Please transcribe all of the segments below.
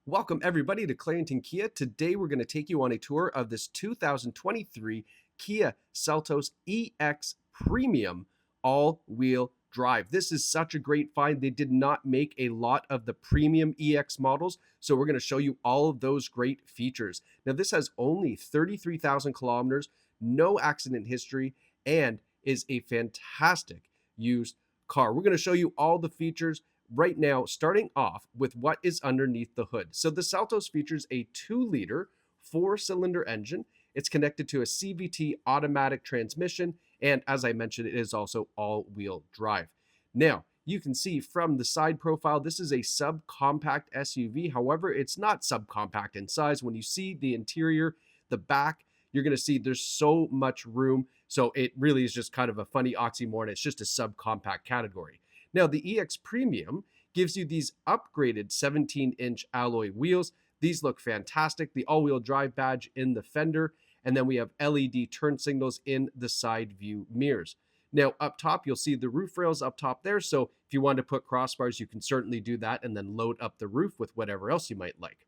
Welcome everybody to Clarington Kia. Today we're going to take you on a tour of this 2023 Kia Seltos EX Premium all-wheel drive. This is such a great find. They did not make a lot of the premium EX models, so we're going to show you all of those great features. Now this has only 33,000 kilometers, no accident history, and is a fantastic used car. We're going to show you all the features right now, starting off with what is underneath the hood. So the Seltos features a 2-liter 4-cylinder engine. It's connected to a CVT automatic transmission, and as I mentioned, it is also all-wheel drive. Now, you can see from the side profile, this is a subcompact SUV. However, it's not subcompact in size. When you see the interior, the back, you're going to see there's so much room. So it really is just kind of a funny oxymoron. It's just a subcompact category. Now, the EX Premium gives you these upgraded 17-inch alloy wheels. These look fantastic. The all-wheel drive badge in the fender, and then we have LED turn signals in the side view mirrors. Now, up top, you'll see the roof rails up top there, so if you want to put crossbars, you can certainly do that and then load up the roof with whatever else you might like.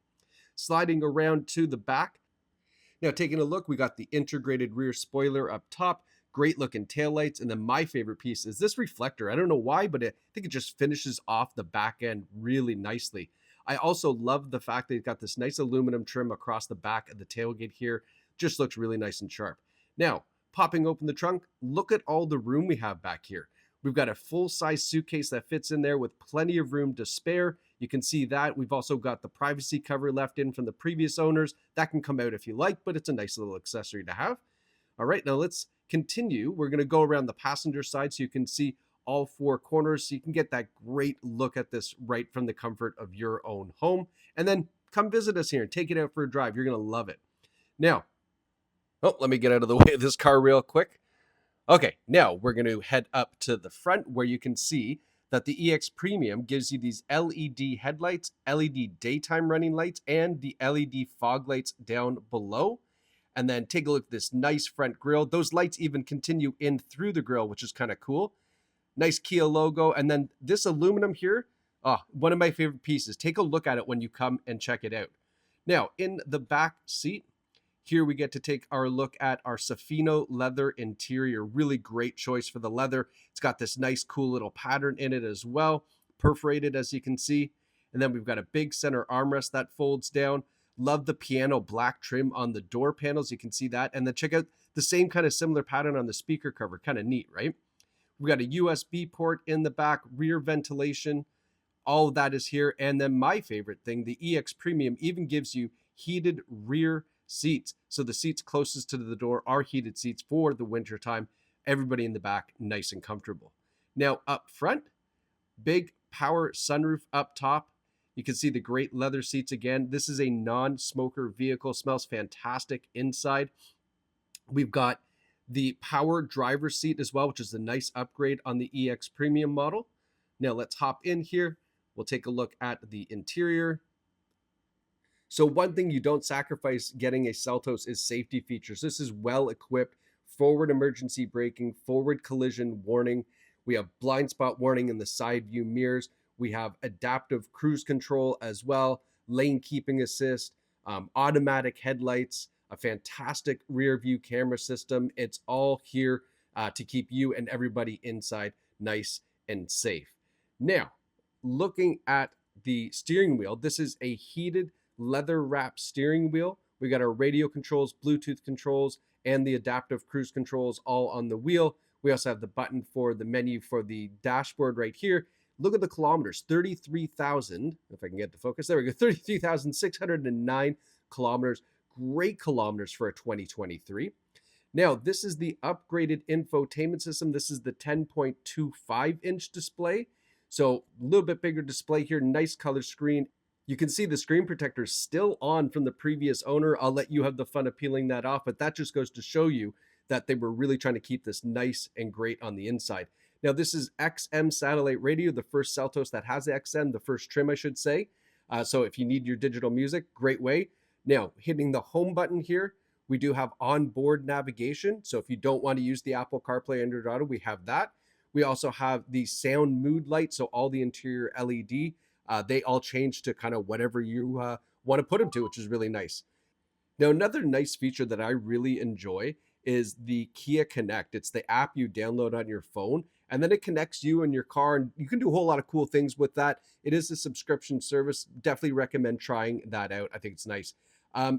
Sliding around to the back, now taking a look, we got the integrated rear spoiler up top, great looking taillights, and then my favorite piece is this reflector. I don't know why, but I think it just finishes off the back end really nicely. I also love the fact that it's got this nice aluminum trim across the back of the tailgate here. Just looks really nice and sharp. Now, popping open the trunk, look at all the room we have back here. We've got a full-size suitcase that fits in there with plenty of room to spare. You can see that. We've also got the privacy cover left in from the previous owners. That can come out if you like, but it's a nice little accessory to have. All right, now let's continue. We're going to go around the passenger side so you can see all 4 corners, so you can get that great look at this right from the comfort of your own home. And then come visit us here and take it out for a drive. You're going to love it. Now, let me get out of the way of this car real quick. Okay, now we're going to head up to the front where you can see that the EX Premium gives you these LED headlights, LED daytime running lights, and the LED fog lights down below. And then take a look at this nice front grille. Those lights even continue in through the grille, which is kind of cool. Nice Kia logo. And then this aluminum here, one of my favorite pieces. Take a look at it when you come and check it out. Now, in the back seat, here we get to take our look at our Safino leather interior. Really great choice for the leather. It's got this nice, cool little pattern in it as well. Perforated, as you can see. And then we've got a big center armrest that folds down. Love the piano black trim on the door panels. You can see that. And then check out the same kind of similar pattern on the speaker cover. Kind of neat, right? We've got a USB port in the back, rear ventilation. All of that is here. And then my favorite thing, the EX Premium even gives you heated rear seats. So the seats closest to the door are heated seats for the winter time. Everybody in the back, nice and comfortable. Now up front, big power sunroof up top. You can see the great leather seats again. This is a non-smoker vehicle. Smells fantastic inside. We've got the power driver's seat as well, which is a nice upgrade on the EX Premium model. Now let's hop in here. We'll take a look at the interior. So one thing you don't sacrifice getting a Seltos is safety features. This is well equipped. Forward emergency braking, forward collision warning. We have blind spot warning in the side view mirrors. We have adaptive cruise control as well, lane keeping assist, automatic headlights, a fantastic rear view camera system. It's all here to keep you and everybody inside nice and safe. Now, looking at the steering wheel, this is a heated leather wrapped steering wheel. We got our radio controls, Bluetooth controls, and the adaptive cruise controls all on the wheel. We also have the button for the menu for the dashboard right here. Look at the kilometers, 33,000, if I can get the focus, there we go, 33,609 kilometers. Great kilometers for a 2023. Now, this is the upgraded infotainment system. This is the 10.25-inch display. So a little bit bigger display here, nice color screen. You can see the screen protector is still on from the previous owner. I'll let you have the fun of peeling that off, but that just goes to show you that they were really trying to keep this nice and great on the inside. Now, this is XM satellite radio, the first Seltos that has XM, the first trim, I should say. So if you need your digital music, great way. Now, hitting the home button here, we do have onboard navigation. So if you don't want to use the Apple CarPlay Android Auto, we have that. We also have the sound mood light, so all the interior LED They all change to kind of whatever you want to put them to, which is really nice. Now, another nice feature that I really enjoy is the Kia Connect. It's the app you download on your phone, and then it connects you and your car, and you can do a whole lot of cool things with that. It is a subscription service. Definitely recommend trying that out. I think it's nice.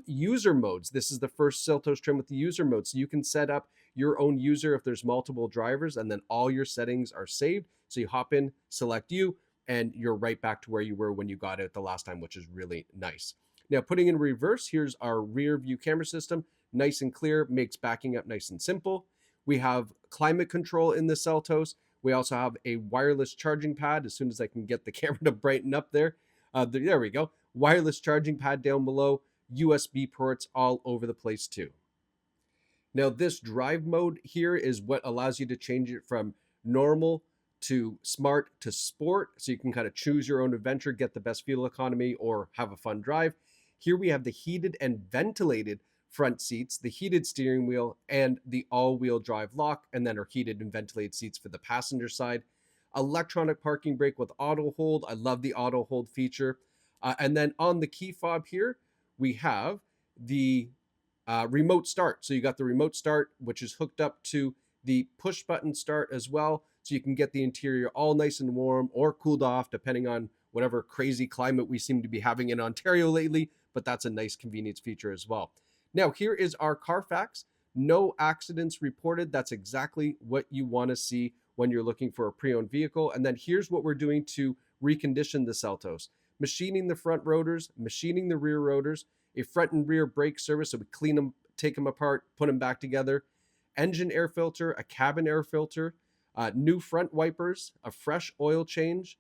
User modes. This is the first Seltos trim with the user mode. So you can set up your own user if there's multiple drivers, and then all your settings are saved. So you hop in, select you, and you're right back to where you were when you got out the last time, which is really nice. Now, putting in reverse, here's our rear view camera system. Nice and clear, makes backing up nice and simple. We have climate control in the Seltos. We also have a wireless charging pad. As soon as I can get the camera to brighten up there. There we go. Wireless charging pad down below. USB ports all over the place too. Now, this drive mode here is what allows you to change it from normal to smart to sport. So you can kind of choose your own adventure, get the best fuel economy, or have a fun drive. Here we have the heated and ventilated front seats, the heated steering wheel, and the all-wheel drive lock, and then our heated and ventilated seats for the passenger side. Electronic parking brake with auto hold. I love the auto hold feature. And then on the key fob here, we have the remote start. So you got the remote start, which is hooked up to the push button start as well. So you can get the interior all nice and warm or cooled off, depending on whatever crazy climate we seem to be having in Ontario lately. But that's a nice convenience feature as well. Now, here is our Carfax. No accidents reported. That's exactly what you want to see when you're looking for a pre-owned vehicle. And then here's what we're doing to recondition the Seltos. Machining the front rotors, machining the rear rotors, a front and rear brake service, so we clean them, take them apart, put them back together, engine air filter, a cabin air filter, new front wipers, a fresh oil change,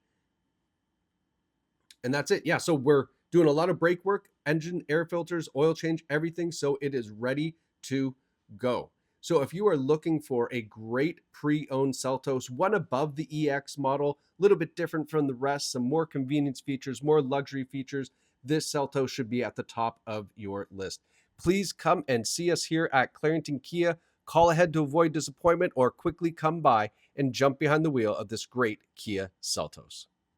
and that's it. Yeah, so we're doing a lot of brake work, engine air filters, oil change, everything, so it is ready to go. So if you are looking for a great pre-owned Seltos, one above the EX model, a little bit different from the rest, some more convenience features, more luxury features, this Seltos should be at the top of your list. Please come and see us here at Clarington Kia. Call ahead to avoid disappointment, or quickly come by and jump behind the wheel of this great Kia Seltos.